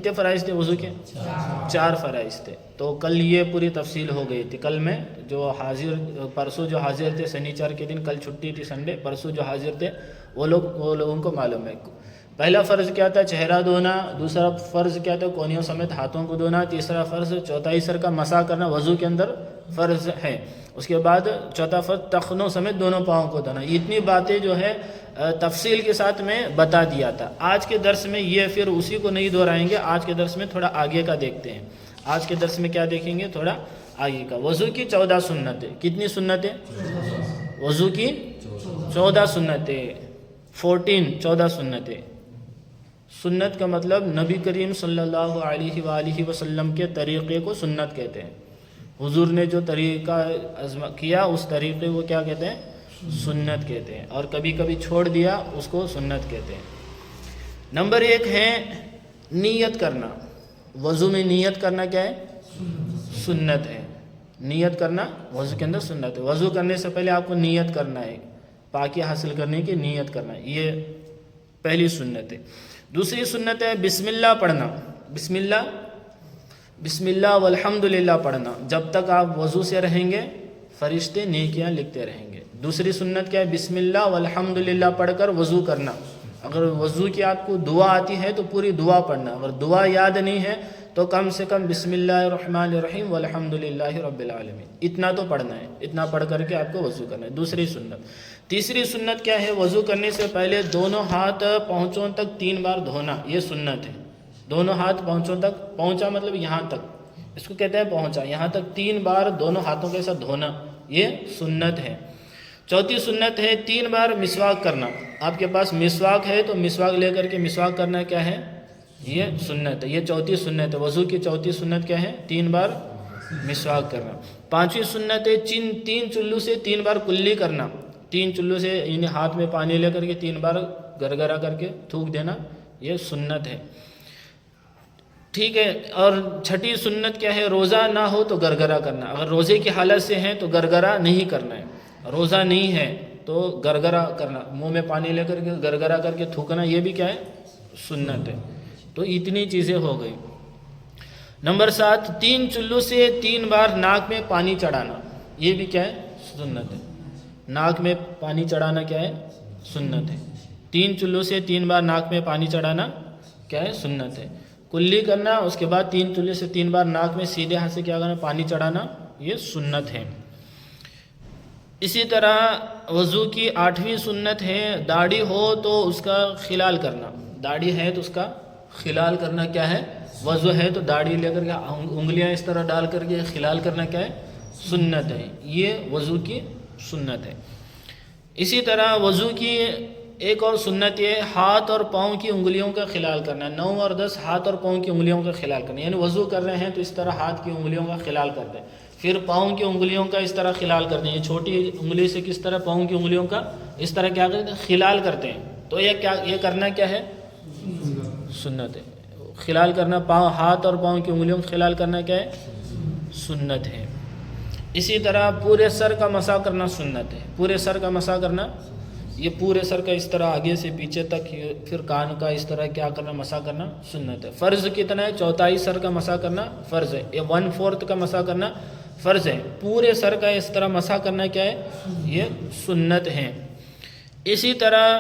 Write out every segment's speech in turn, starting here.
کتنے فرائض تھے وضو کے؟ 4 فرائض تھے. تو کل یہ پوری تفصیل ہو گئی تھی. کل میں جو پرسوں جو حاضر تھے سنیچر کے دن، کل چھٹی تھی سنڈے، پرسوں جو حاضر تھے وہ لوگوں کو معلوم ہے. پہلا فرض کیا تھا؟ چہرہ دھونا. دوسرا فرض کیا تھا؟ کونیوں سمیت ہاتھوں کو دھونا. تیسرا فرض چوتھائی سر کا مسح کرنا وضو کے اندر فرض ہے. اس کے بعد چوتھا فرض ٹخنوں سمیت دونوں پاؤں کو دھونا. اتنی باتیں جو ہے تفصیل کے ساتھ میں بتا دیا تھا. آج کے درس میں یہ پھر اسی کو نہیں دہرائیں گے. آج کے درس میں تھوڑا آگے کا دیکھتے ہیں. آج کے درس میں کیا دیکھیں گے؟ تھوڑا آگے کا. وضو کی 14 سنتیں. کتنی سنتیں؟ وضو کی 14 سنتیں. 14 سنتیں. سنت کا مطلب نبی کریم صلی اللہ علیہ وآلہ وسلم کے طریقے کو سنت کہتے ہیں. حضور نے جو طریقہ کیا اس طریقے کو کیا کہتے ہیں؟ سنت کہتے ہیں. اور کبھی کبھی چھوڑ دیا اس کو سنت کہتے ہیں. نمبر 1 ہے نیت کرنا. وضو میں نیت کرنا کیا ہے؟ سنت ہے. نیت کرنا وضو کے اندر سنت ہے. وضو کرنے سے پہلے آپ کو نیت کرنا ہے، پاکی حاصل کرنے کی نیت کرنا ہے. یہ پہلی سنت ہے. دوسری سنت ہے بسم اللہ پڑھنا. بسم اللہ والحمدللہ پڑھنا. جب تک آپ وضو سے رہیں گے فرشتے نیکیاں لکھتے رہیں گے. دوسری سنت کیا ہے؟ بسم اللہ والحمدللہ پڑھ کر وضو کرنا. اگر وضو کی آپ کو دعا آتی ہے تو پوری دعا پڑھنا. اگر دعا یاد نہیں ہے تو کم سے کم بسم اللہ الرحمن الرحیم والحمدللہ رب العالمین اتنا تو پڑھنا ہے. اتنا پڑھ کر کے آپ کو وضو کرنا ہے. دوسری سنت. تیسری سنت کیا ہے؟ وضو کرنے سے پہلے دونوں ہاتھ پہنچوں تک 3 بار دھونا. یہ سنت ہے. دونوں ہاتھ پہنچوں تک، پہنچا مطلب یہاں تک، اس کو کہتے ہیں پہنچا. یہاں تک 3 بار دونوں ہاتھوں کے ساتھ دھونا. یہ سنت ہے. چوتھی سنت ہے 3 بار مسواک کرنا. آپ کے پاس مسواک ہے تو مسواک لے کر کے مسواک کرنا کیا ہے؟ یہ سنت ہے. یہ چوتھی سنت ہے. وضو کی چوتھی سنت کیا ہے؟ 3 بار مسواک کرنا. پانچویں سنت ہے 3 چلو سے 3 بار کلی کرنا. 3 چلو سے یعنی ہاتھ میں پانی لے کر کے 3 بار گرگرا کر کے تھوک دینا. یہ سنت ہے. ٹھیک ہے. اور چھٹی سنت کیا ہے؟ روزہ نہ ہو تو گرگرا کرنا. اگر روزے کی حالت سے ہیں تو گرگرا نہیں کرنا ہے. روزہ نہیں ہے تو گرگرا کرنا، منہ میں پانی لے کر کے گرگرا کر کے تھوکنا. یہ بھی کیا ہے؟ سنت ہے. تو اتنی چیزیں ہو گئی. نمبر 7 3 چلو سے 3 بار ناک میں پانی چڑھانا. یہ بھی کیا ہے؟ سنت ہے. ناک میں پانی چڑھانا کیا ہے؟ سنت ہے. 3 چلو سے 3 بار ناک میں پانی چڑھانا کیا ہے؟ سنت ہے. کلی کرنا، اس کے بعد 3 چلو سے 3 بار ناک میں سیدھے ہاتھ سے کیا کرنا؟ پانی چڑھانا. یہ سنت ہے. اسی طرح وضو کی 8ویں سنت ہے داڑھی ہو تو اس کا خلال کرنا. داڑھی ہے تو اس کا خلال کرنا کیا ہے؟ وضو ہے تو داڑھی لے کر کے انگلیاں اس طرح ڈال کر کے خلال کرنا کیا ہے؟ سنت ہے. یہ وضو کی سنت ہے. اسی طرح وضو کی ایک اور سنت یہ ہاتھ اور پاؤں کی انگلیوں کا خلال کرنا. 9 اور 10 ہاتھ اور پاؤں کی انگلیوں کا خلال کرنا. یعنی وضو کر رہے ہیں تو اس طرح ہاتھ کی انگلیوں کا خلال کرتے ہیں، پھر پاؤں کی انگلیوں کا اس طرح خلال کرتے ہیں. یہ چھوٹی انگلی سے کس طرح پاؤں کی انگلیوں کا اس طرح کیا کرتے ہیں؟ خلال کرتے ہیں. تو یہ کرنا کیا ہے؟ سنت ہے. خلال کرنا، ہاتھ اور پاؤں کی انگلیوں کا خلال کرنا کیا ہے؟ سنت ہے. اسی طرح پورے سر کا مسح کرنا سنت ہے. پورے سر کا مسح کرنا، یہ پورے سر کا اس طرح آگے سے پیچھے تک، پھر کان کا اس طرح کیا کرنا؟ مسح کرنا سنت ہے. فرض کتنا ہے؟ چوتھائی سر کا مسح کرنا فرض ہے. یہ 1/4 کا مسح کرنا فرض ہے. پورے سر کا اس طرح مسح کرنا کیا ہے؟ یہ سنت ہے. اسی طرح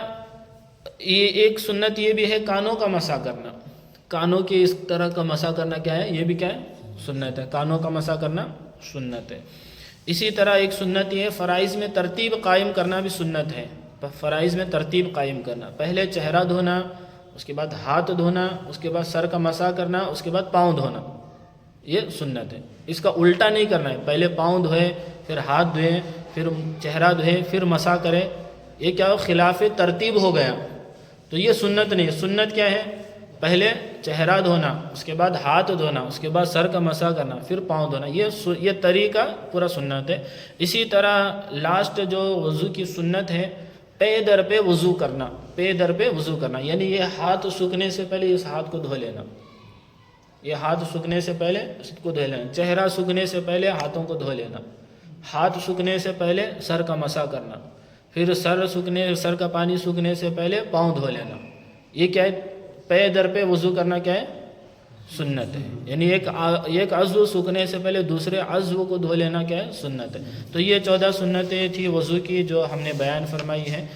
یہ ایک سنت یہ بھی ہے کانوں کا مسح کرنا. کانوں کے اس طرح کا مسح کرنا کیا ہے؟ یہ بھی کیا ہے؟ سنت ہے. کانوں کا مسح کرنا سنت ہے. اسی طرح ایک سنت یہ ہے فرائض میں ترتیب قائم کرنا بھی سنت ہے. فرائض میں ترتیب قائم کرنا، پہلے چہرہ دھونا، اس کے بعد ہاتھ دھونا، اس کے بعد سر کا مسح کرنا، اس کے بعد پاؤں دھونا. یہ سنت ہے. اس کا الٹا نہیں کرنا ہے. پہلے پاؤں دھوئے، پھر ہاتھ دھوئے، پھر چہرہ دھوئے، پھر مسح کرے. یہ کیا ہو؟ خلاف ترتیب ہو گیا. تو یہ سنت نہیں. سنت کیا ہے؟ پہلے چہرہ دھونا، اس کے بعد ہاتھ دھونا، اس کے بعد سر کا مسح کرنا، پھر پاؤں دھونا. یہ طریقہ پورا سنت ہے. اسی طرح لاسٹ جو وضو کی سنت ہے پے در پہ وضو کرنا. پے در پہ وضو کرنا یعنی یہ ہاتھ سوکھنے سے پہلے اس ہاتھ کو دھو لینا. یہ ہاتھ سوکھنے سے پہلے اس کو دھو لینا. چہرہ سوکھنے سے پہلے ہاتھوں کو دھو لینا. ہاتھ سوکھنے سے پہلے سر کا مسح کرنا. پھر سر کا پانی سوکھنے سے پہلے پاؤں دھو لینا. یہ کیا ہے؟ پے در پہ وضو کرنا کیا ہے؟ سنت ہے، یعنی ایک عضو سوکھنے سے پہلے دوسرے عضو کو دھو لینا کیا ہے؟ سنت ہے۔ تو یہ 14 سنتیں تھی وضو کی جو ہم نے بیان فرمائی ہیں۔